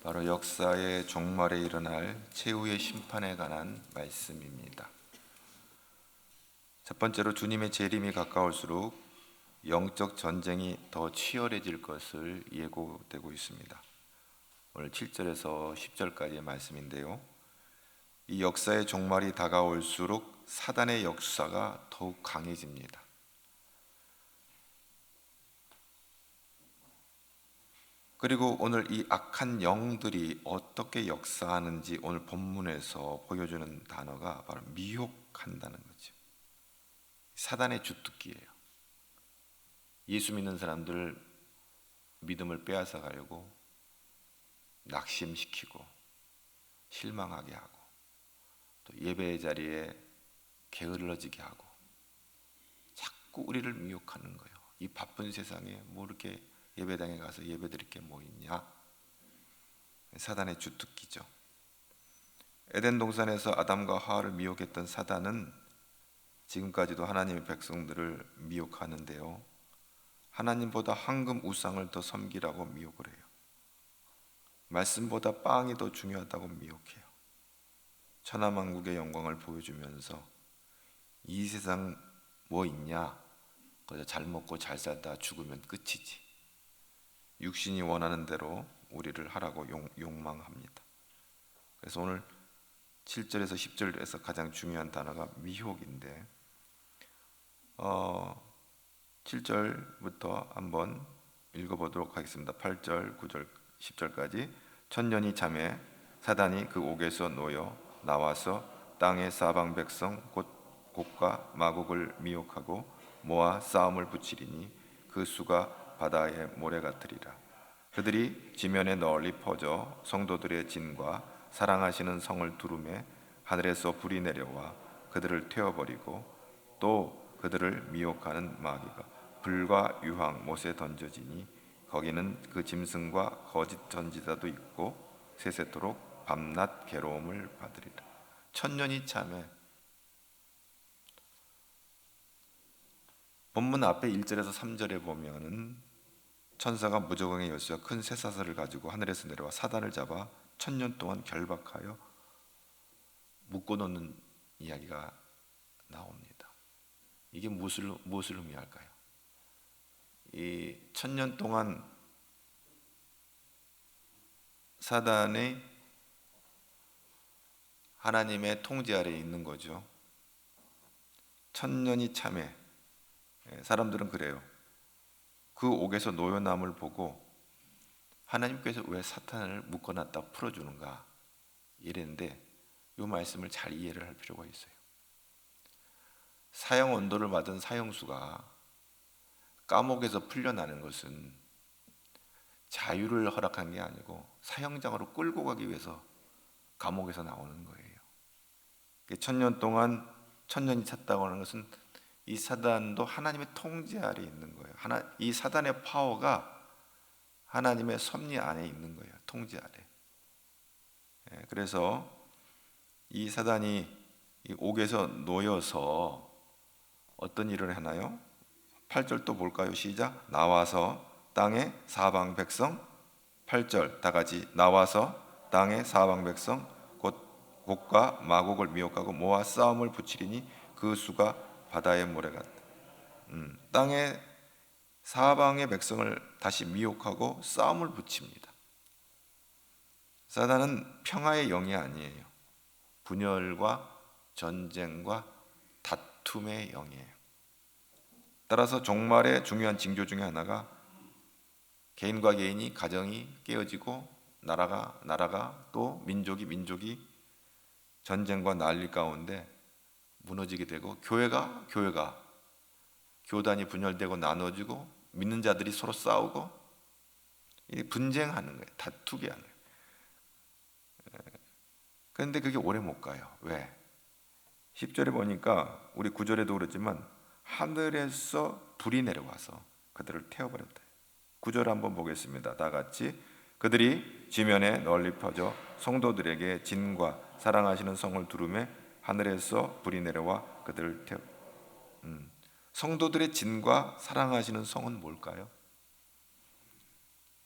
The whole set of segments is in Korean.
바로 역사의 종말에 일어날 최후의 심판에 관한 말씀입니다. 첫 번째로 주님의 재림이 가까울수록 영적 전쟁이 더 치열해질 것을 예고되고 있습니다. 오늘 7절에서 10절까지의 말씀인데요. 이 역사의 종말이 다가올수록 사단의 역사가 더욱 강해집니다. 그리고 오늘 이 악한 영들이 어떻게 역사하는지 오늘 본문에서 보여주는 단어가 바로 미혹한다는 거죠. 사단의 주특기예요. 예수 믿는 사람들 믿음을 빼앗아 가려고 낙심시키고 실망하게 하고 또 예배의 자리에 게을러지게 하고 자꾸 우리를 미혹하는 거예요. 이 바쁜 세상에 뭐 이렇게 예배당에 가서 예배드릴 게 뭐 있냐? 사단의 주특기죠. 에덴 동산에서 아담과 하와를 미혹했던 사단은 지금까지도 하나님의 백성들을 미혹하는데요. 하나님보다 황금 우상을 더 섬기라고 미혹을 해요. 말씀보다 빵이 더 중요하다고 미혹해요. 천하만국의 영광을 보여주면서 이 세상 뭐 있냐? 그저 잘 먹고 잘 살다 죽으면 끝이지. 육신이 원하는 대로 우리를 하라고 욕망합니다. 그래서 오늘 7절에서 10절에서 가장 중요한 단어가 미혹인데 7절부터 한번 읽어보도록 하겠습니다. 8절, 9절, 10절까지. 천년이 잠에 사단이 그 옥에서 놓여 나와서 땅의 사방 백성 곧 곡과 마곡을 미혹하고 모아 싸움을 붙이리니 그 수가 바다의 모래 같으리라. 그들이 지면에 널리 퍼져 성도들의 진과 사랑하시는 성을 두루매 하늘에서 불이 내려와 그들을 태워버리고 또 그들을 미혹하는 마귀가 불과 유황 못에 던져지니 거기는 그 짐승과 거짓 전지자도 있고 세세토록 밤낮 괴로움을 받으리라. 천년이 참에 본문 앞에 1절에서 3절에 보면은 천사가 무저공의 열쇠와 큰 쇠사슬을 가지고 하늘에서 내려와 사단을 잡아 천년 동안 결박하여 묶어놓는 이야기가 나옵니다. 이게 무엇을 의미할까요? 이 천년 동안 사단의 하나님의 통제 아래에 있는 거죠. 천년이 참에 사람들은 그래요. 그 옥에서 놓여남을 보고 하나님께서 왜 사탄을 묶어놨다 풀어주는가 이랬는데 이 말씀을 잘 이해를 할 필요가 있어요. 사형 언도를 받은 사형수가 감옥에서 풀려나는 것은 자유를 허락한 게 아니고 사형장으로 끌고 가기 위해서 감옥에서 나오는 거예요. 천년 동안 천년이 찼다고 하는 것은 이 사단도 하나님의 통제 아래에 있는 거예요. 이 사단의 파워가 하나님의 섭리 안에 있는 거예요. 통제 아래. 그래서 이 사단이 이 옥에서 놓여서 어떤 일을 하나요? 8절 또 볼까요? 시작. 나와서 땅의 사방 백성 8절 다 같이 나와서 땅의 사방 백성 곧 곡과 마곡을 미혹하고 모아 싸움을 붙이리니 그 수가 바다의 모래 같다. 땅의 사방의 백성을 다시 미혹하고 싸움을 붙입니다. 사단은 평화의 영이 아니에요. 분열과 전쟁과 다툼의 영이에요. 따라서 종말의 중요한 징조 중에 하나가 개인과 개인이 가정이 깨어지고 나라가 또 민족이 전쟁과 난리 가운데 무너지게 되고 교회가 교단이 분열되고 나눠지고 믿는 자들이 서로 싸우고 분쟁하는 거예요. 다투게 하는 거예요. 그런데 그게 오래 못 가요. 왜? 10절에 보니까 우리 9절에도 그렇지만 하늘에서 불이 내려와서 그들을 태워버렸다. 9절 한번 보겠습니다. 다 같이. 그들이 지면에 널리 퍼져 성도들에게 진과 사랑하시는 성을 두루매 하늘에서 불이 내려와 그들을 태워. 성도들의 진과 사랑하시는 성은 뭘까요?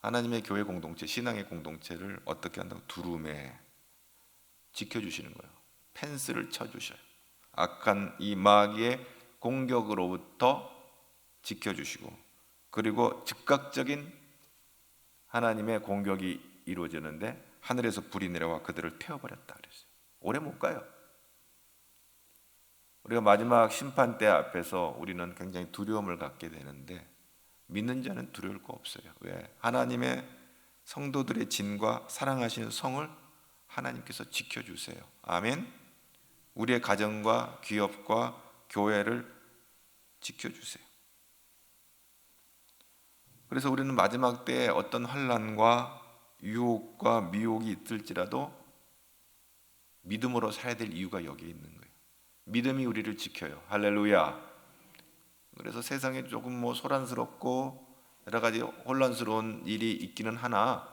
하나님의 교회 공동체, 신앙의 공동체를 어떻게 한다고? 두루매 지켜주시는 거예요. 펜스를 쳐주셔요. 악한 이 마귀의 공격으로부터 지켜주시고, 그리고 즉각적인 하나님의 공격이 이루어지는데 하늘에서 불이 내려와 그들을 태워버렸다 그랬어요. 오래 못 가요. 우리가 마지막 심판대 앞에서 우리는 굉장히 두려움을 갖게 되는데, 믿는 자는 두려울 거 없어요. 왜? 하나님의 성도들의 진과 사랑하시는 성을 하나님께서 지켜주세요. 아멘. 우리의 가정과 기업과 교회를 지켜주세요. 그래서 우리는 마지막 때에 어떤 환난과 유혹과 미혹이 있을지라도 믿음으로 살아야 될 이유가 여기에 있는 거예요. 믿음이 우리를 지켜요. 할렐루야. 그래서 세상에 조금 소란스럽고 여러 가지 혼란스러운 일이 있기는 하나,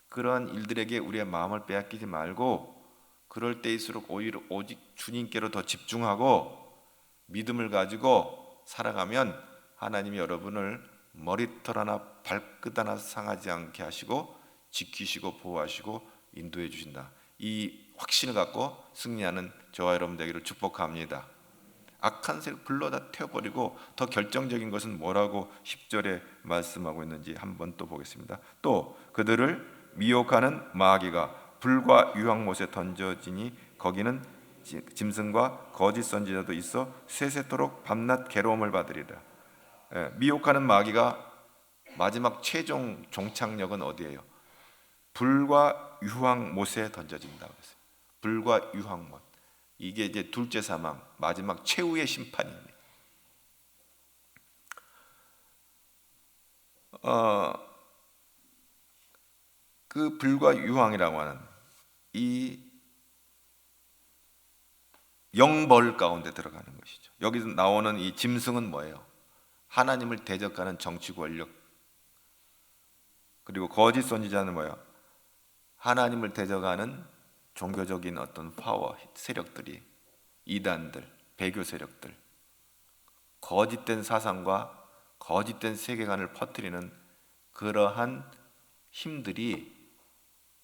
그러한 일들에게 우리의 마음을 빼앗기지 말고, 그럴 때일수록 오히려 오직 주님께로 더 집중하고 믿음을 가지고 살아가면 하나님이 여러분을 머리털 하나 발끝 하나 상하지 않게 하시고 지키시고 보호하시고 인도해 주신다. 이 확신을 갖고 승리하는 저와 여러분 되기를 축복합니다. 악한 세력 불러다 태워버리고, 더 결정적인 것은 뭐라고 10절에 말씀하고 있는지 한번 또 보겠습니다. 또 그들을 미혹하는 마귀가 불과 유황못에 던져지니 거기는 짐승과 거짓 선지자도 있어 세세토록 밤낮 괴로움을 받으리라. 미혹하는 마귀가 마지막 최종 종착역은 어디예요? 불과 유황못에 던져진다고 했어요. 불과 유황못. 이게 이제 둘째 사망, 마지막 최후의 심판입니다. 그 불과 유황이라고 하는 이 영벌 가운데 들어가는 것이죠. 여기서 나오는 이 짐승은 뭐예요? 하나님을 대적하는 정치 권력, 그리고 거짓 선지자는 뭐예요? 하나님을 대적하는 종교적인 어떤 파워 세력들이, 이단들, 배교 세력들, 거짓된 사상과 거짓된 세계관을 퍼뜨리는 그러한 힘들이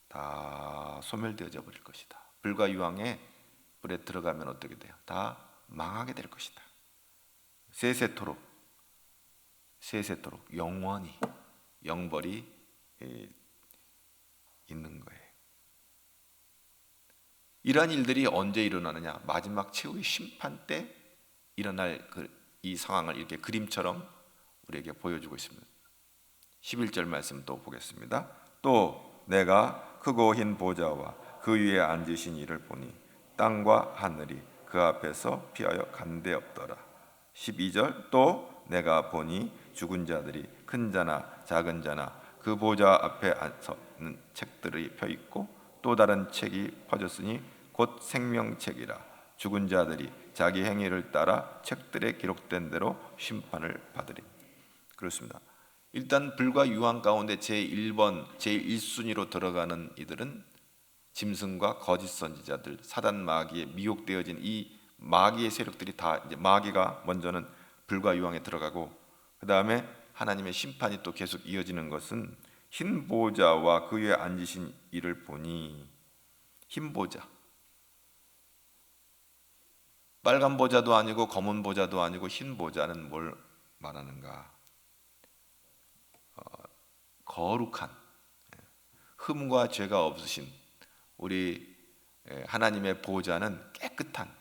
다 소멸되어져 버릴 것이다. 불과 유황에 불에 들어가면 어떻게 돼요? 다 망하게 될 것이다. 세세토록 영원히 영벌이 있는 거예요. 이러한 일들이 언제 일어나느냐? 마지막 최후의 심판 때 일어날 이 상황을 이렇게 그림처럼 우리에게 보여주고 있습니다. 11절 말씀 또 보겠습니다. 또 내가 크고 흰 보좌와 그 위에 앉으신 이를 보니 땅과 하늘이 그 앞에서 피하여 간데 없더라. 12절 또 내가 보니 죽은 자들이 큰 자나 작은 자나 그 보좌 앞에 앉는 책들이 펴 있고 또 다른 책이 퍼졌으니 곧 생명책이라. 죽은 자들이 자기 행위를 따라 책들에 기록된 대로 심판을 받으리. 그렇습니다. 일단 불과 유황 가운데 제1번, 제1순위로 들어가는 이들은 짐승과 거짓 선지자들, 사단 마귀에 미혹되어진 이 마귀의 세력들이 다, 이제 마귀가 먼저는 불과 유황에 들어가고, 그 다음에 하나님의 심판이 또 계속 이어지는 것은 흰 보좌와 그 위에 앉으신 이를 보니, 흰 보좌, 빨간 보좌도 아니고 검은 보좌도 아니고 흰 보좌는 뭘 말하는가? 거룩한, 흠과 죄가 없으신 우리 하나님의 보좌는 깨끗한,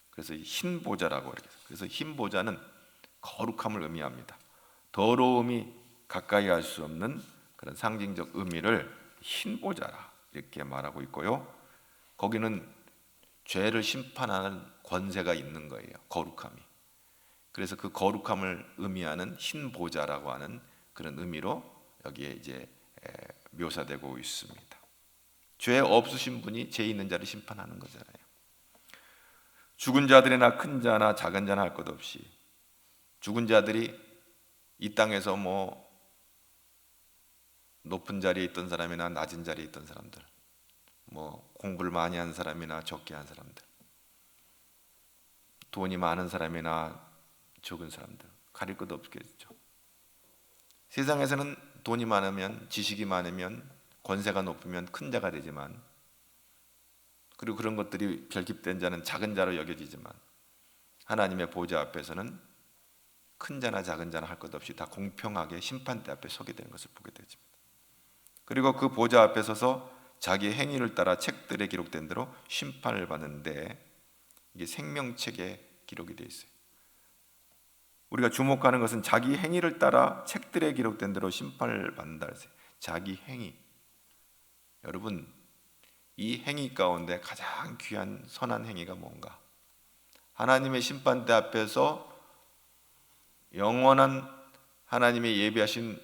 그래서 흰 보좌라고 이렇게. 그래서 흰 보좌는 거룩함을 의미합니다. 더러움이 가까이 할 수 없는 그런 상징적 의미를 흰 보좌라 이렇게 말하고 있고요. 거기는 죄를 심판하는 권세가 있는 거예요. 거룩함이. 그래서 그 거룩함을 의미하는 흰 보좌라고 하는 그런 의미로 여기에 이제 묘사되고 있습니다. 죄 없으신 분이 죄 있는 자를 심판하는 거잖아요. 죽은 자들이나 큰 자나 작은 자나 할 것 없이 죽은 자들이 이 땅에서 높은 자리에 있던 사람이나 낮은 자리에 있던 사람들, 공부를 많이 한 사람이나 적게 한 사람들, 돈이 많은 사람이나 적은 사람들, 가릴 것 없겠죠. 세상에서는 돈이 많으면, 지식이 많으면, 권세가 높으면 큰 자가 되지만, 그리고 그런 것들이 결핍된 자는 작은 자로 여겨지지만, 하나님의 보좌 앞에서는 큰 자나 작은 자나 할 것 없이 다 공평하게 심판대 앞에 서게 되는 것을 보게 되죠. 그리고 그 보좌 앞에 서서 자기 행위를 따라 책들에 기록된 대로 심판을 받는데, 이게 생명책에 기록이 되어 있어요. 우리가 주목하는 것은 자기 행위를 따라 책들에 기록된 대로 심판을 받는다 그랬어요. 자기 행위. 여러분, 이 행위 가운데 가장 귀한 선한 행위가 뭔가? 하나님의 심판대 앞에서 영원한 하나님의 예비하신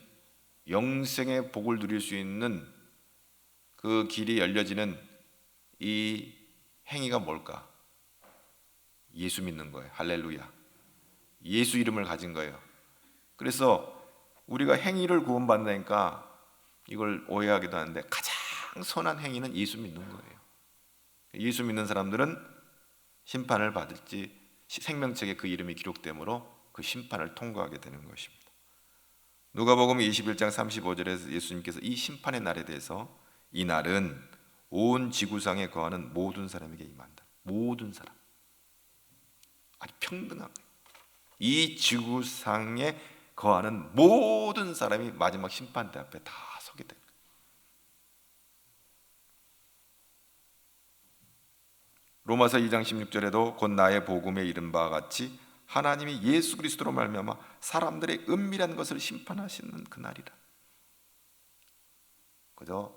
영생의 복을 누릴 수 있는 그 길이 열려지는 이 행위가 뭘까? 예수 믿는 거예요. 할렐루야. 예수 이름을 가진 거예요. 그래서 우리가 행위를 구원받는다니까 이걸 오해하기도 하는데, 가장 선한 행위는 예수 믿는 거예요. 예수 믿는 사람들은 심판을 받을지 생명책에 그 이름이 기록되므로 그 심판을 통과하게 되는 것입니다. 누가복음 21장 35절에서 예수님께서 이 심판의 날에 대해서, 이 날은 온 지구상에 거하는 모든 사람에게 임한다. 모든 사람, 아주 평등한 거예요. 이 지구상에 거하는 모든 사람이 마지막 심판대 앞에 다 서게 됩니다. 로마서 2장 16절에도 곧 나의 복음에 이른 바와 같이 하나님이 예수 그리스도로 말미암아 사람들의 은밀한 것을 심판하시는 그날이라. 그저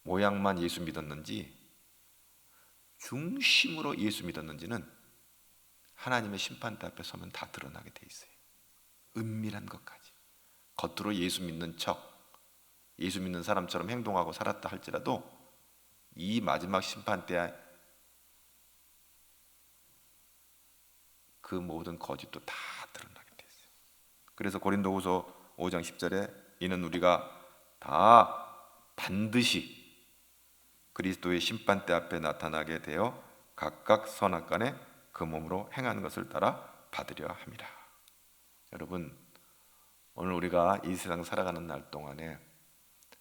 모양만 예수 믿었는지 중심으로 예수 믿었는지는 하나님의 심판대 앞에 서면 다 드러나게 돼 있어요. 은밀한 것까지. 겉으로 예수 믿는 척, 예수 믿는 사람처럼 행동하고 살았다 할지라도 이 마지막 심판대에 그 모든 거짓도 다 드러나게 돼 있어요. 그래서 고린도후서 5장 10절에 이는 우리가 다 반드시 그리스도의 심판대 앞에 나타나게 되어 각각 선악간에 그 몸으로 행한 것을 따라 받으려 함이라. 여러분, 오늘 우리가 이 세상 살아가는 날 동안에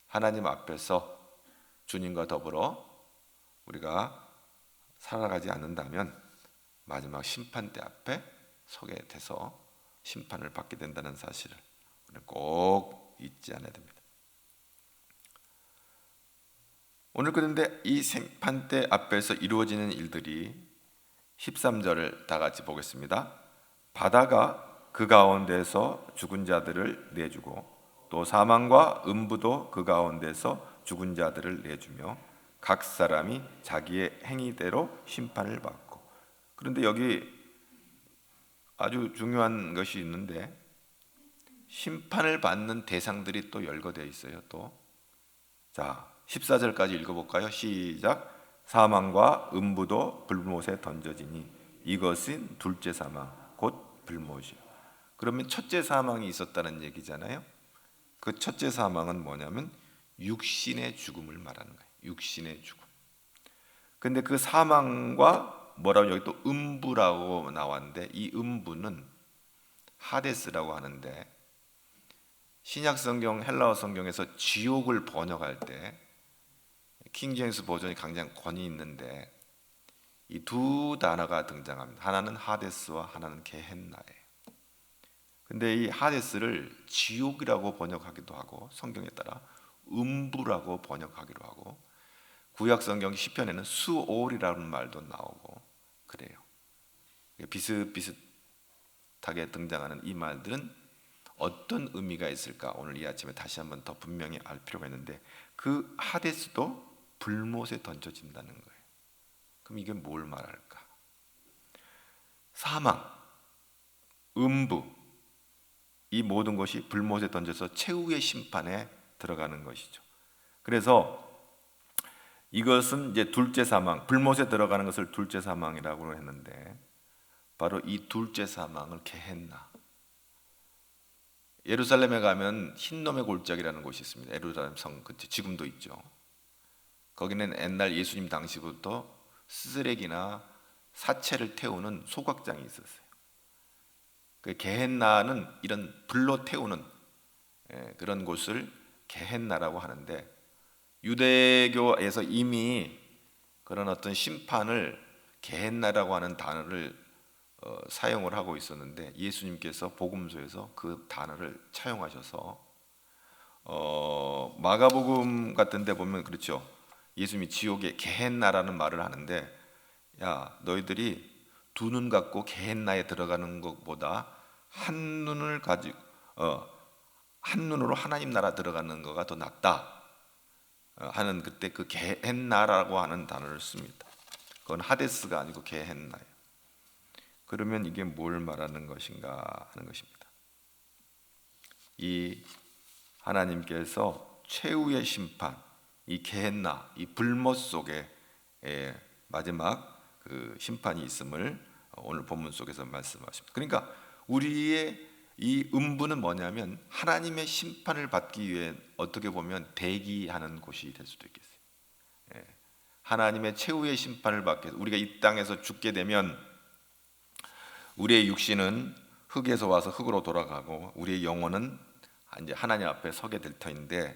하나님 앞에서 주님과 더불어 우리가 살아가지 않는다면 마지막 심판대 앞에 서게 돼서 심판을 받게 된다는 사실을 우리는 꼭 잊지 않아야 됩니다. 오늘 그런데 이 심판대 앞에서 이루어지는 일들이 13절을 다 같이 보겠습니다. 바다가 그 가운데서 죽은 자들을 내주고 또 사망과 음부도 그 가운데서 죽은 자들을 내주며 각 사람이 자기의 행위대로 심판을 받고. 그런데 여기 아주 중요한 것이 있는데, 심판을 받는 대상들이 또 열거되어 있어요. 또 자, 14절까지 읽어볼까요? 시작. 사망과 음부도 불못에 던져지니 이것은 둘째 사망 곧 불못이요. 그러면 첫째 사망이 있었다는 얘기잖아요. 그 첫째 사망은 뭐냐면 육신의 죽음을 말하는 거예요. 육신의 죽음. 근데 그 사망과 뭐라고 여기 또 음부라고 나왔는데, 이 음부는 하데스라고 하는데, 신약 성경 헬라어 성경에서 지옥을 번역할 때 킹제임스 버전이 굉장히 권위 있는데 이 두 단어가 등장합니다. 하나는 하데스와 하나는 게헨나예요. 근데 이 하데스를 지옥이라고 번역하기도 하고 성경에 따라 음부라고 번역하기도 하고, 구약 성경 시편에는 수올이라는 말도 나오고 그래요. 비슷비슷하게 등장하는 이 말들은 어떤 의미가 있을까? 오늘 이 아침에 다시 한번 더 분명히 알 필요가 있는데, 그 하데스도 불못에 던져진다는 거예요. 그럼 이게 뭘 말할까? 사망, 음부, 이 모든 것이 불못에 던져서 최후의 심판에 들어가는 것이죠. 그래서 이것은 이제 둘째 사망, 불못에 들어가는 것을 둘째 사망이라고 했는데, 바로 이 둘째 사망을 게헨나, 예루살렘에 가면 흰놈의 골짜기라는 곳이 있습니다. 예루살렘 성 근처 지금도 있죠. 거기는 옛날 예수님 당시부터 쓰레기나 사체를 태우는 소각장이 있었어요. 그 게헨나는 이런 불로 태우는 그런 곳을 게헨나라고 하는데, 유대교에서 이미 그런 어떤 심판을 게헨나라고 하는 단어를 사용을 하고 있었는데, 예수님께서 복음서에서 그 단어를 차용하셔서 마가복음 같은 데 보면 그렇죠. 예수님이 지옥에 게헨나라는 말을 하는데, 야 너희들이 두 눈 갖고 게헨나에 들어가는 것보다 한 눈을 가지고 한 눈으로 하나님 나라 들어가는 거가 더 낫다 하는, 그때 그 게헨나라고 하는 단어를 씁니다. 그건 하데스가 아니고 게헨나예요. 그러면 이게 뭘 말하는 것인가 하는 것입니다. 이 하나님께서 최후의 심판, 이 게헨나, 이 불못 속에 마지막 그 심판이 있음을 오늘 본문 속에서 말씀하십니다. 그러니까 우리의 이 음부는 뭐냐면 하나님의 심판을 받기 위해 어떻게 보면 대기하는 곳이 될 수도 있겠어요. 하나님의 최후의 심판을 받기 위해서 우리가 이 땅에서 죽게 되면 우리의 육신은 흙에서 와서 흙으로 돌아가고 우리의 영혼은 이제 하나님 앞에 서게 될 터인데,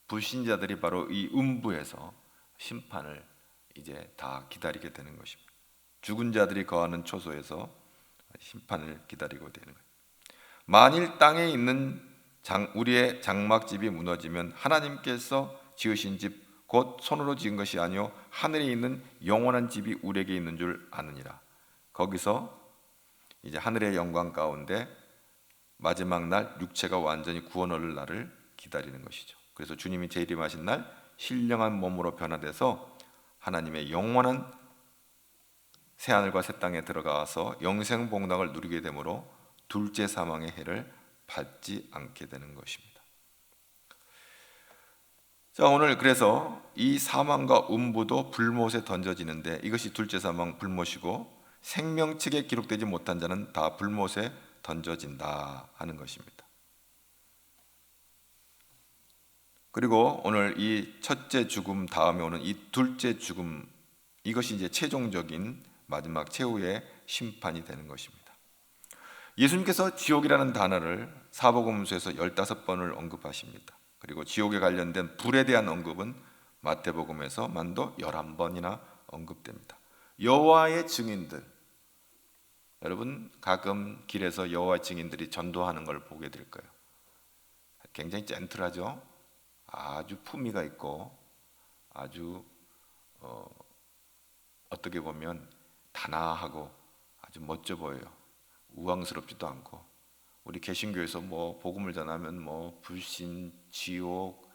불신자들이 바로 이 음부에서 심판을 이제 다 기다리게 되는 것입니다. 죽은 자들이 거하는 초소에서 심판을 기다리고 되는 거예요. 만일 땅에 있는 우리의 장막집이 무너지면 하나님께서 지으신 집 곧 손으로 지은 것이 아니요 하늘에 있는 영원한 집이 우리에게 있는 줄 아느니라. 거기서 이제 하늘의 영광 가운데 마지막 날 육체가 완전히 구원 얻을 날을 기다리는 것이죠. 그래서 주님이 재림하신 날 신령한 몸으로 변화돼서 하나님의 영원한 새하늘과 새 땅에 들어가서 영생 복락을 누리게 되므로 둘째 사망의 해를 받지 않게 되는 것입니다. 자, 오늘 그래서 이 사망과 음부도 불못에 던져지는데, 이것이 둘째 사망 불못이고 생명책에 기록되지 못한 자는 다 불못에 던져진다 하는 것입니다. 그리고 오늘 이 첫째 죽음 다음에 오는 이 둘째 죽음, 이것이 이제 최종적인 마지막 최후의 심판이 되는 것입니다. 예수님께서 지옥이라는 단어를 사복음서에서 15번을 언급하십니다. 그리고 지옥에 관련된 불에 대한 언급은 마태복음에서 만도 11번이나 언급됩니다. 여호와의 증인들, 여러분 가끔 길에서 여호와의 증인들이 전도하는 걸 보게 될 거예요. 굉장히 젠틀하죠. 아주 품위가 있고 아주 어떻게 보면 단아하고 아주 멋져 보여요. 우왕스럽지도 않고. 우리 개신교에서 뭐 복음을 전하면 뭐 불신, 지옥,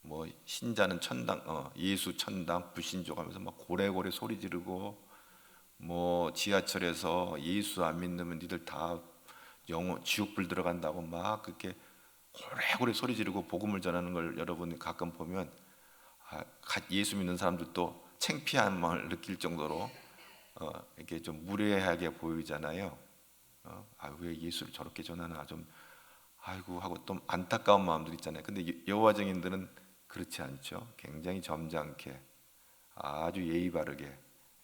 뭐 신자는 천당, 예수 천당, 불신족 하면서 막 고래고래 소리 지르고, 뭐 지하철에서 예수 안 믿으면 니들 다 지옥불 들어간다고 막 그렇게 고래고래 소리 지르고 복음을 전하는 걸 여러분이 가끔 보면 예수 믿는 사람들도 창피함을 느낄 정도로 이렇게 좀 무례하게 보이잖아요. 왜 예수를 저렇게 전하나, 좀 아이고 하고 또 안타까운 마음들 있잖아요. 근데 여호와 증인들은 그렇지 않죠. 굉장히 점잖게 아주 예의 바르게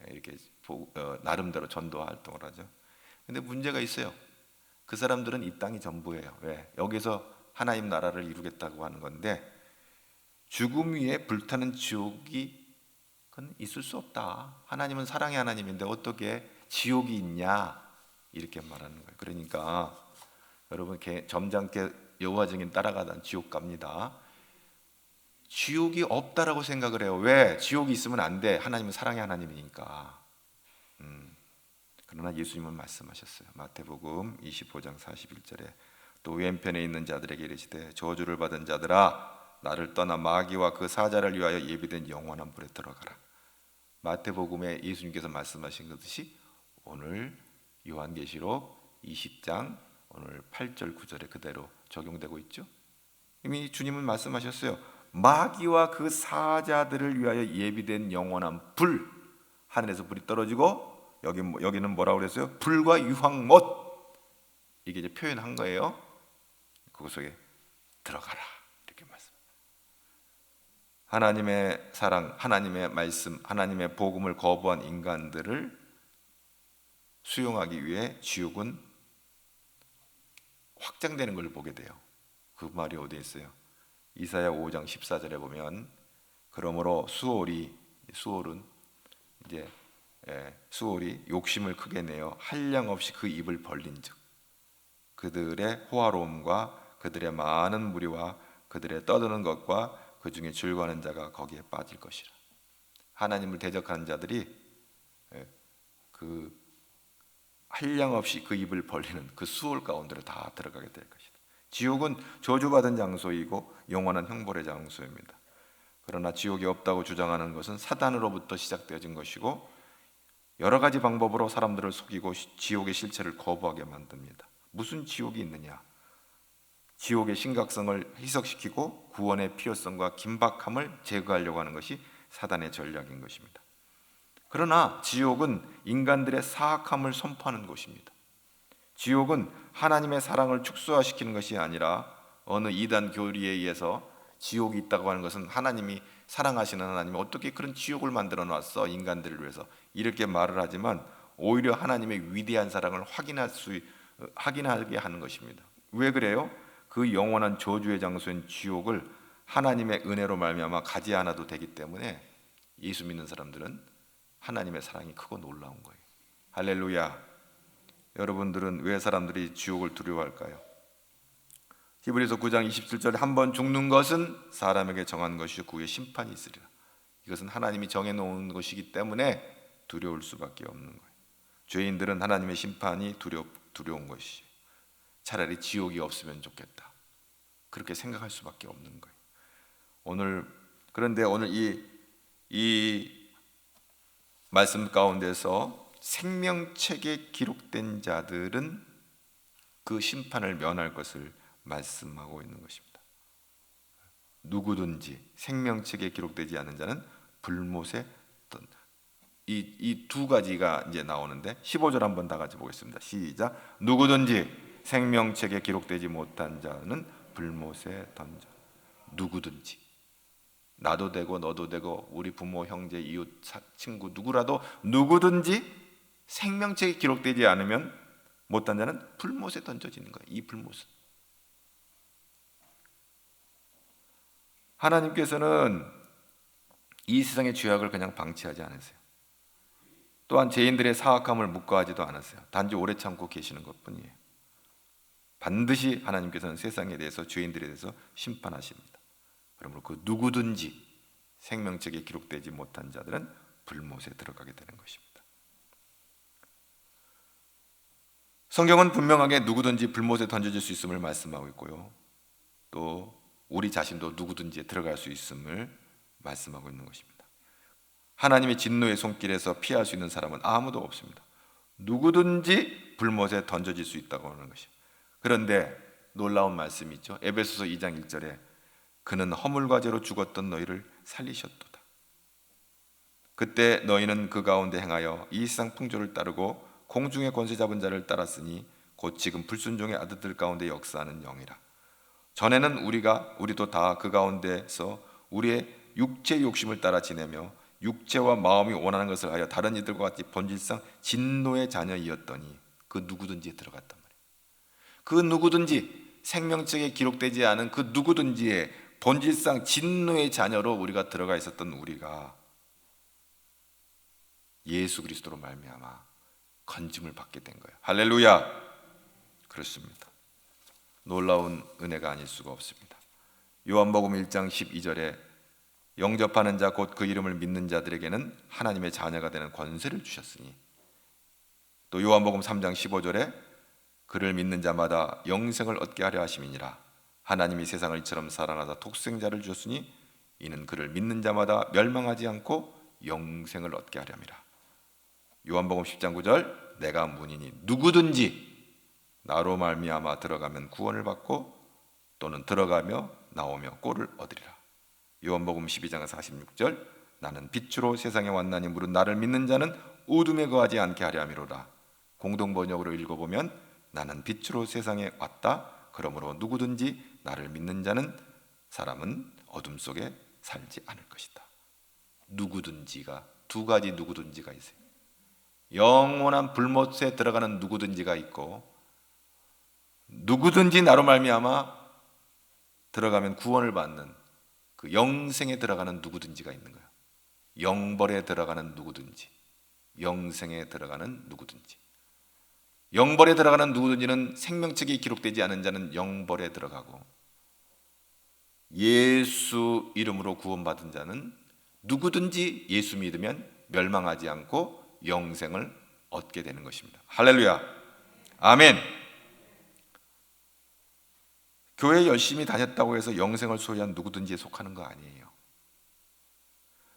이렇게 나름대로 전도 활동을 하죠. 근데 문제가 있어요. 그 사람들은 이 땅이 전부예요. 왜? 여기서 하나님 나라를 이루겠다고 하는 건데, 죽음 위에 불타는 지옥이 그건 있을 수 없다. 하나님은 사랑의 하나님인데 어떻게 지옥이 있냐, 이렇게 말하는 거예요. 그러니까 여러분 점잖게 여호와 증인 따라가다 지옥 갑니다. 지옥이 없다라고 생각을 해요. 왜? 지옥이 있으면 안 돼. 하나님은 사랑의 하나님이니까. 그러나 예수님은 말씀하셨어요. 마태복음 25장 41절에 또 왼편에 있는 자들에게 이르시되 저주를 받은 자들아 나를 떠나 마귀와 그 사자를 위하여 예비된 영원한 불에 들어가라. 마태복음에 예수님께서 말씀하신 것이 오늘 요한계시록 20장 오늘 8절 9절에 그대로 적용되고 있죠. 이미 주님은 말씀하셨어요. 마귀와 그 사자들을 위하여 예비된 영원한 불, 하늘에서 불이 떨어지고 여기는 뭐라고 그랬어요? 불과 유황못, 이게 이제 표현한 거예요. 그 속에 들어가라, 이렇게 말씀. 하나님의 사랑, 하나님의 말씀, 하나님의 복음을 거부한 인간들을 수용하기 위해 지옥은 확장되는 걸 보게 돼요. 그 말이 어디에 있어요? 이사야 5장 14절에 보면 그러므로 수올은 이제 수올이 욕심을 크게 내어 한량없이 그 입을 벌린즉 그들의 호화로움과 그들의 많은 무리와 그들의 떠드는 것과 그 중에 즐거워하는 자가 거기에 빠질 것이라. 하나님을 대적하는 자들이 그 한량없이 그 입을 벌리는 그 수월 가운데로 다 들어가게 될 것이다. 지옥은 저주받은 장소이고 영원한 형벌의 장소입니다. 그러나 지옥이 없다고 주장하는 것은 사단으로부터 시작되어진 것이고 여러 가지 방법으로 사람들을 속이고 지옥의 실체를 거부하게 만듭니다. 무슨 지옥이 있느냐? 지옥의 심각성을 희석시키고 구원의 필요성과 긴박함을 제거하려고 하는 것이 사단의 전략인 것입니다. 그러나 지옥은 인간들의 사악함을 선포하는 곳입니다. 지옥은 하나님의 사랑을 축소화시키는 것이 아니라 어느 이단 교리에 의해서 지옥이 있다고 하는 것은 하나님이 사랑하시는 하나님이 어떻게 그런 지옥을 만들어 놨어 인간들을 위해서 이렇게 말을 하지만 오히려 하나님의 위대한 사랑을 확인하게 하는 것입니다. 왜 그래요? 그 영원한 저주의 장소인 지옥을 하나님의 은혜로 말미암아 가지 않아도 되기 때문에 예수 믿는 사람들은 하나님의 사랑이 크고 놀라운 거예요. 할렐루야. 여러분들은 왜 사람들이 지옥을 두려워할까요? 히브리서 9장 27절에 한번 죽는 것은 사람에게 정한 것이요 그 후에 심판이 있으리라. 이것은 하나님이 정해놓은 것이기 때문에 두려울 수밖에 없는 거예요. 죄인들은 하나님의 심판이 두려운 것이죠. 차라리 지옥이 없으면 좋겠다 그렇게 생각할 수밖에 없는 거예요. 그런데 오늘 이 말씀 가운데서 생명책에 기록된 자들은 그 심판을 면할 것을 말씀하고 있는 것입니다. 누구든지 생명책에 기록되지 않은 자는 불못에 이 두 가지가 이제 나오는데 15절 한번 다 같이 보겠습니다. 시작. 누구든지 생명책에 기록되지 못한 자는 불못에 던져. 누구든지 나도 되고 너도 되고 우리 부모, 형제, 이웃, 친구 누구라도 누구든지 생명책에 기록되지 않으면 못한 자는 불못에 던져지는 거예요. 이 불못은 하나님께서는 이 세상의 죄악을 그냥 방치하지 않으세요. 또한 죄인들의 사악함을 묵과하지도 않으세요. 단지 오래 참고 계시는 것뿐이에요. 반드시 하나님께서는 세상에 대해서 죄인들에 대해서 심판하십니다. 그러므로 그 누구든지 생명책에 기록되지 못한 자들은 불못에 들어가게 되는 것입니다. 성경은 분명하게 누구든지 불못에 던져질 수 있음을 말씀하고 있고요. 또 우리 자신도 누구든지 들어갈 수 있음을 말씀하고 있는 것입니다. 하나님의 진노의 손길에서 피할 수 있는 사람은 아무도 없습니다. 누구든지 불못에 던져질 수 있다고 하는 것이죠. 그런데 놀라운 말씀이 있죠. 에베소서 2장 1절에 그는 허물과 죄로 죽었던 너희를 살리셨도다. 그때 너희는 그 가운데 행하여 이 세상 풍조를 따르고 공중의 권세 잡은 자를 따랐으니 곧 지금 불순종의 아들들 가운데 역사하는 영이라. 전에는 우리도 다 그 가운데서 우리의 육체 욕심을 따라 지내며 육체와 마음이 원하는 것을 하여 다른 이들과 같이 본질상 진노의 자녀이었더니 그 누구든지에 들어갔단 말이에요. 그 누구든지 생명책에 기록되지 않은 그 누구든지의 본질상 진노의 자녀로 우리가 들어가 있었던 우리가 예수 그리스도로 말미암아 건짐을 받게 된 거예요. 할렐루야. 그렇습니다. 놀라운 은혜가 아닐 수가 없습니다. 요한복음 1장 12절에 영접하는 자 곧 그 이름을 믿는 자들에게는 하나님의 자녀가 되는 권세를 주셨으니 또 요한복음 3장 15절에 그를 믿는 자마다 영생을 얻게 하려 하심이니라. 하나님이 세상을 이처럼 사랑하사 독생자를 주셨으니 이는 그를 믿는 자마다 멸망하지 않고 영생을 얻게 하려 함이라. 요한복음 10장 9절 내가 문이니 누구든지 나로 말미암아 들어가면 구원을 받고 또는 들어가며 나오며 꼴을 얻으리라. 요한복음 12장 46절 나는 빛으로 세상에 왔나니 물은 나를 믿는 자는 어둠에 거하지 않게 하려 함이로라. 공동번역으로 읽어보면 나는 빛으로 세상에 왔다. 그러므로 누구든지 나를 믿는 사람은 어둠 속에 살지 않을 것이다. 누구든지가 두 가지 누구든지가 있어요. 영원한 불못에 들어가는 누구든지가 있고, 누구든지 나로 말미암아 들어가면 구원을 받는 그 영생에 들어가는 누구든지가 있는 거예요. 영벌에 들어가는 누구든지, 영생에 들어가는 누구든지. 영벌에 들어가는 누구든지는 생명책에 기록되지 않은 자는 영벌에 들어가고, 예수 이름으로 구원받은 자는 누구든지 예수 믿으면 멸망하지 않고 영생을 얻게 되는 것입니다. 할렐루야, 아멘. 교회 열심히 다녔다고 해서 영생을 소유한 누구든지에 속하는 거 아니에요.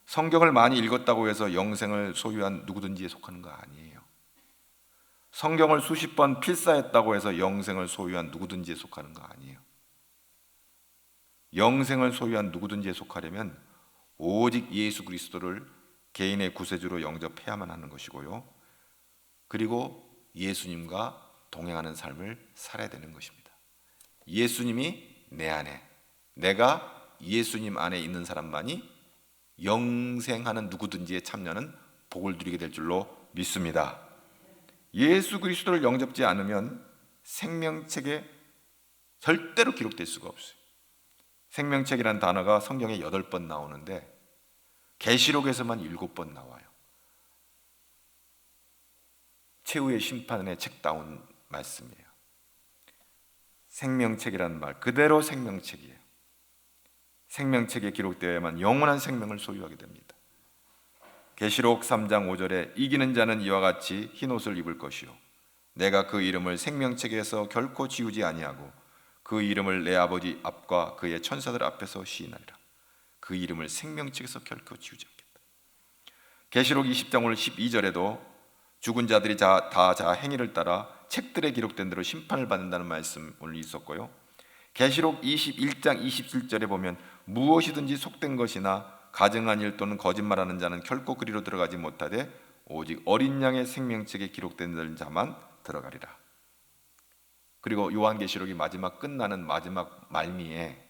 성경을 많이 읽었다고 해서 영생을 소유한 누구든지에 속하는 거 아니에요. 성경을 수십 번 필사했다고 해서 영생을 소유한 누구든지에 속하는 거 아니에요. 영생을 소유한 누구든지에 속하려면 오직 예수 그리스도를 개인의 구세주로 영접해야만 하는 것이고요, 그리고 예수님과 동행하는 삶을 살아야 되는 것입니다. 예수님이 내 안에, 내가 예수님 안에 있는 사람만이 영생하는 누구든지에 참여하는 복을 누리게 될 줄로 믿습니다. 예수 그리스도를 영접지 않으면 생명책에 절대로 기록될 수가 없어요. 생명책이라는 단어가 성경에 8번 나오는데 계시록에서만 7번 나와요. 최후의 심판의 책다운 말씀이에요. 생명책이라는 말 그대로 생명책이에요. 생명책에 기록되어야만 영원한 생명을 소유하게 됩니다. 계시록 3장 5절에 이기는 자는 이와 같이 흰옷을 입을 것이요 내가 그 이름을 생명책에서 결코 지우지 아니하고 그 이름을 내 아버지 앞과 그의 천사들 앞에서 시인하리라. 그 이름을 생명책에서 결코 지우지 않겠다. 계시록 20장 오늘 12절에도 죽은 자들이 다 자 행위를 따라 책들에 기록된 대로 심판을 받는다는 말씀 오늘 있었고요, 계시록 21장 27절에 보면 무엇이든지 속된 것이나 가증한 일 또는 거짓말하는 자는 결코 그리로 들어가지 못하되 오직 어린 양의 생명책에 기록된 자만 들어가리라. 그리고 요한계시록이 마지막 끝나는 마지막 말미에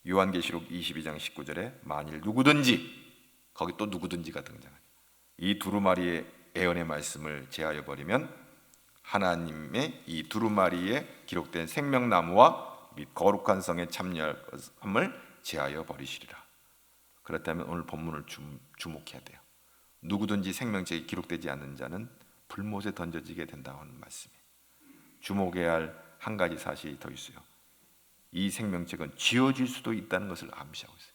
요한계시록 22장 19절에 만일 누구든지, 거기 또 누구든지가 등장해요. 이 두루마리의 예언의 말씀을 제하여 버리면 하나님의 이 두루마리에 기록된 생명나무와 및 거룩한 성에 참여함을 제하여 버리시리라. 그렇다면 오늘 본문을 주목해야 돼요. 누구든지 생명책에 기록되지 않는 자는 불못에 던져지게 된다는 말씀이에요. 주목해야 할 한 가지 사실이 더 있어요. 이 생명책은 지워질 수도 있다는 것을 암시하고 있어요.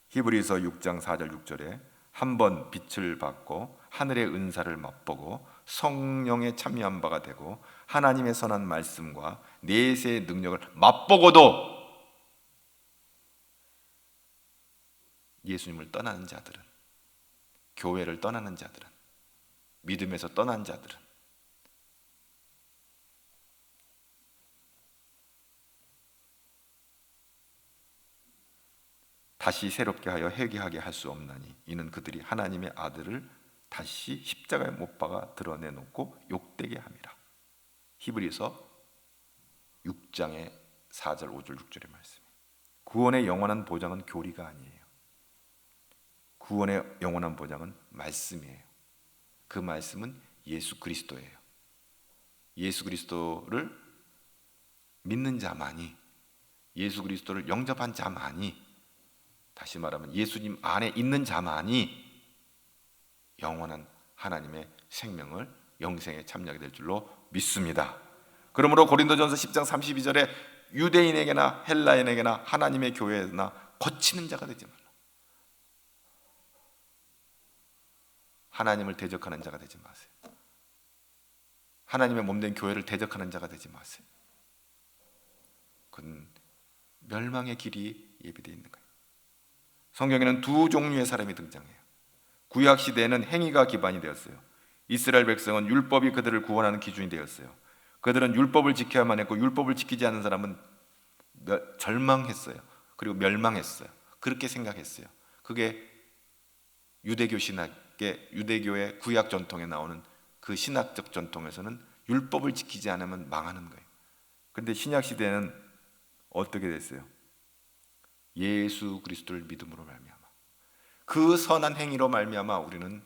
히브리서 6장 4절 6절에 한번 빛을 받고 하늘의 은사를 맛보고 성령에 참여한 바가 되고 하나님의 선한 말씀과 내세의 능력을 맛보고도 예수님을 떠나는 자들은, 교회를 떠나는 자들은, 믿음에서 떠난 자들은 다시 새롭게 하여 회개하게 할 수 없나니 이는 그들이 하나님의 아들을 다시 십자가에 못 박아 드러내놓고 욕되게 함이라. 히브리서 6장의 4절 5절 6절의 말씀. 구원의 영원한 보장은 교리가 아니에요. 구원의 영원한 보장은 말씀이에요. 그 말씀은 예수 그리스도예요. 예수 그리스도를 믿는 자만이, 예수 그리스도를 영접한 자만이, 다시 말하면 예수님 안에 있는 자만이 영원한 하나님의 생명을, 영생에 참여하게 될 줄로 믿습니다. 그러므로 고린도전서 10장 32절에 유대인에게나 헬라인에게나 하나님의 교회나 거치는 자가 되지 말라. 하나님을 대적하는 자가 되지 마세요. 하나님의 몸된 교회를 대적하는 자가 되지 마세요. 그건 멸망의 길이 예비되어 있는 거예요. 성경에는 두 종류의 사람이 등장해요. 구약 시대에는 행위가 기반이 되었어요. 이스라엘 백성은 율법이 그들을 구원하는 기준이 되었어요. 그들은 율법을 지켜야만 했고 율법을 지키지 않는 사람은 절망했어요. 그리고 멸망했어요. 그렇게 생각했어요. 그게 유대교 신학의, 유대교의 구약 전통에 나오는 그 신학적 전통에서는 율법을 지키지 않으면 망하는 거예요. 그런데 신약 시대는 어떻게 됐어요? 예수 그리스도를 믿음으로 말미암아 그 선한 행위로 말미암아 우리는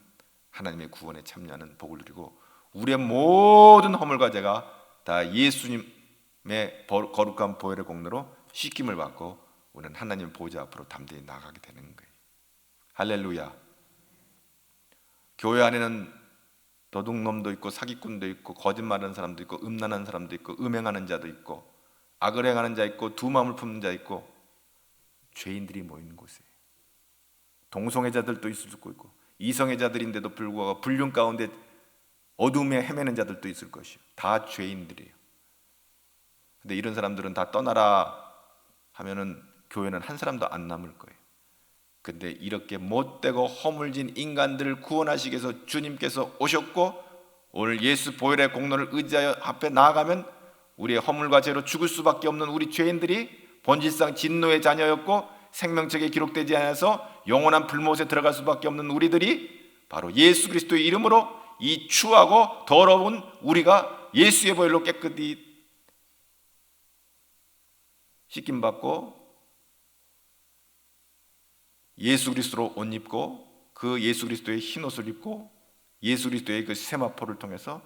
하나님의 구원에 참여하는 복을 누리고 우리의 모든 허물과 죄가 다 예수님의 거룩한 보혈의 공로로 씻김을 받고 우리는 하나님 보좌 앞으로 담대히 나가게 되는 거예요. 할렐루야. 교회 안에는 도둑놈도 있고 사기꾼도 있고 거짓말하는 사람도 있고 음란한 사람도 있고 음행하는 자도 있고 악을 행하는 자 있고 두 마음을 품는 자 있고 죄인들이 모이는 곳이에요. 동성애자들도 있을 수 있고 이성애자들인데도 불구하고 불륜 가운데 어둠에 헤매는 자들도 있을 것이요. 다 죄인들이에요. 근데 이런 사람들은 다 떠나라 하면은 교회는 한 사람도 안 남을 거예요. 근데 이렇게 못되고 허물진 인간들을 구원하시기 위해서 주님께서 오셨고 오늘 예수 보혈의 공로를 의지하여 앞에 나아가면 우리의 허물과 죄로 죽을 수밖에 없는 우리 죄인들이 본질상 진노의 자녀였고 생명책에 기록되지 않아서 영원한 불못에 들어갈 수밖에 없는 우리들이 바로 예수 그리스도의 이름으로 이 추하고 더러운 우리가 예수의 보혈로 깨끗이 씻김받고 예수 그리스도로 옷 입고 그 예수 그리스도의 흰 옷을 입고 예수 그리스도의 그 세마포를 통해서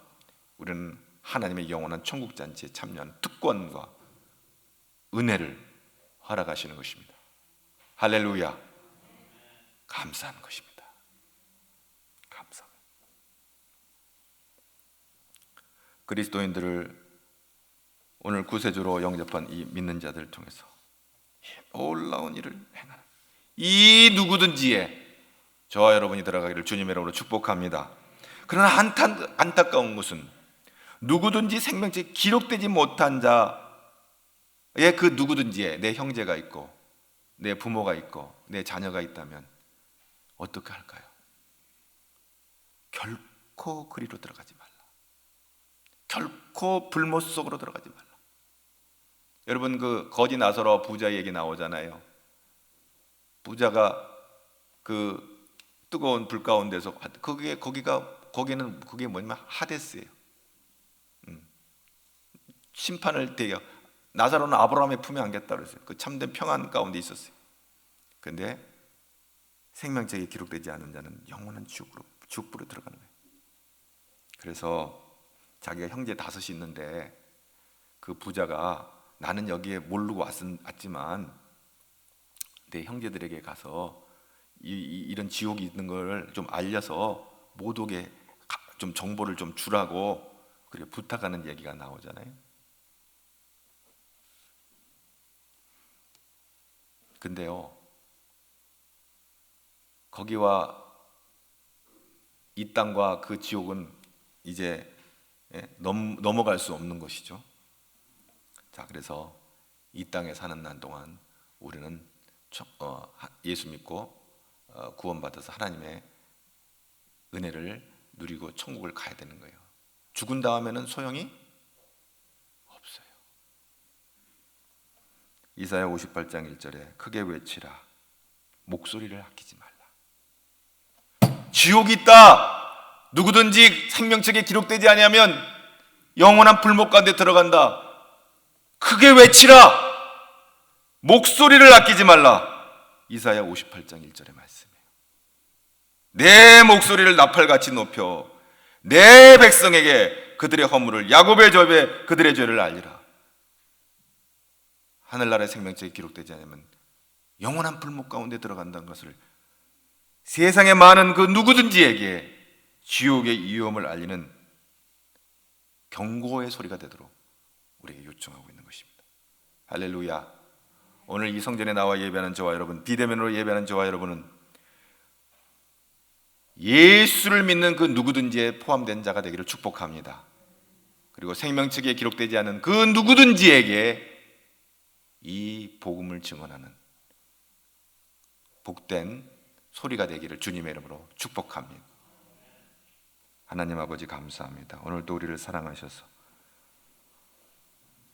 우리는 하나님의 영원한 천국 잔치에 참여하는 특권과 은혜를 허락하시는 것입니다. 할렐루야. 감사한 것입니다. 감사합니다. 그리스도인들을 오늘 구세주로 영접한 이 믿는 자들을 통해서 놀라운 일을 행하는 이 누구든지에 저와 여러분이 들어가기를 주님의 이름으로 축복합니다. 그러나 안타까운 것은 누구든지 생명책에 기록되지 못한 자의 그 누구든지에 내 형제가 있고 내 부모가 있고 내 자녀가 있다면 어떻게 할까요? 결코 그리로 들어가지 말라. 결코 불못 속으로 들어가지 말라. 여러분 그 거지 나사로 부자 얘기 나오잖아요. 부자가 그 뜨거운 불 가운데서 거기는 그게 뭐냐면 하데스예요. 심판을 대여 나사로는 아브라함의 품에 안겼다 그랬어요. 그 참된 평안 가운데 있었어요. 근데 생명책에 기록되지 않은 자는 영원한 지옥불로 들어가는 거예요. 그래서 자기가 형제 5이 있는데 그 부자가 나는 여기에 모르고 왔지만 내 형제들에게 가서 이런 지옥이 있는 걸 좀 알려서 못 오게 좀 정보를 좀 주라고 그래 부탁하는 얘기가 나오잖아요. 근데요, 거기와 이 땅과 그 지옥은 이제 넘어갈 수 없는 것이죠. 자, 그래서 이 땅에 사는 난 동안 우리는 예수 믿고 구원받아서 하나님의 은혜를 누리고 천국을 가야 되는 거예요. 죽은 다음에는 소용이 없어요. 이사야 58장 1절에 크게 외치라. 목소리를 아끼지 말라. 지옥이 있다. 누구든지 생명책에 기록되지 아니하면 영원한 불못 가운데 들어간다. 크게 외치라. 목소리를 아끼지 말라. 이사야 58장 1절의 말씀이에요. 내 목소리를 나팔같이 높여 내 백성에게 그들의 허물을 야곱의 죄에 그들의 죄를 알리라. 하늘나라의 생명책에 기록되지 않으면 영원한 불못 가운데 들어간다는 것을 세상의 많은 그 누구든지에게 지옥의 위험을 알리는 경고의 소리가 되도록 우리에게 요청하고 있는 것입니다. 할렐루야. 오늘 이 성전에 나와 예배하는 저와 여러분, 비대면으로 예배하는 저와 여러분은 예수를 믿는 그 누구든지에 포함된 자가 되기를 축복합니다. 그리고 생명책에 기록되지 않은 그 누구든지에게 이 복음을 증언하는 복된 소리가 되기를 주님의 이름으로 축복합니다. 하나님 아버지 감사합니다. 오늘도 우리를 사랑하셔서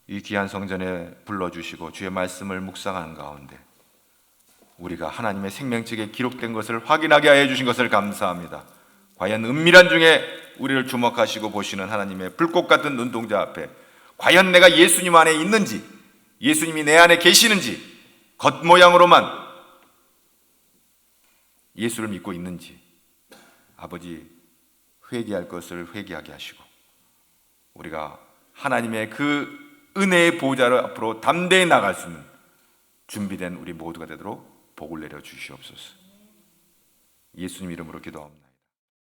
이 귀한 성전에 불러주시고 주의 말씀을 묵상하는 가운데 우리가 하나님의 생명책에 기록된 것을 확인하게 하여 주신 것을 감사합니다. 과연 은밀한 중에 우리를 주목하시고 보시는 하나님의 불꽃 같은 눈동자 앞에 과연 내가 예수님 안에 있는지, 예수님이 내 안에 계시는지, 겉모양으로만 예수를 믿고 있는지 아버지 회개할 것을 회개하게 하시고 우리가 하나님의 그 은혜의 보좌를 앞으로 담대히 나갈 수 있는 준비된 우리 모두가 되도록 복을 내려 주시옵소서. 예수님 이름으로 기도합니다.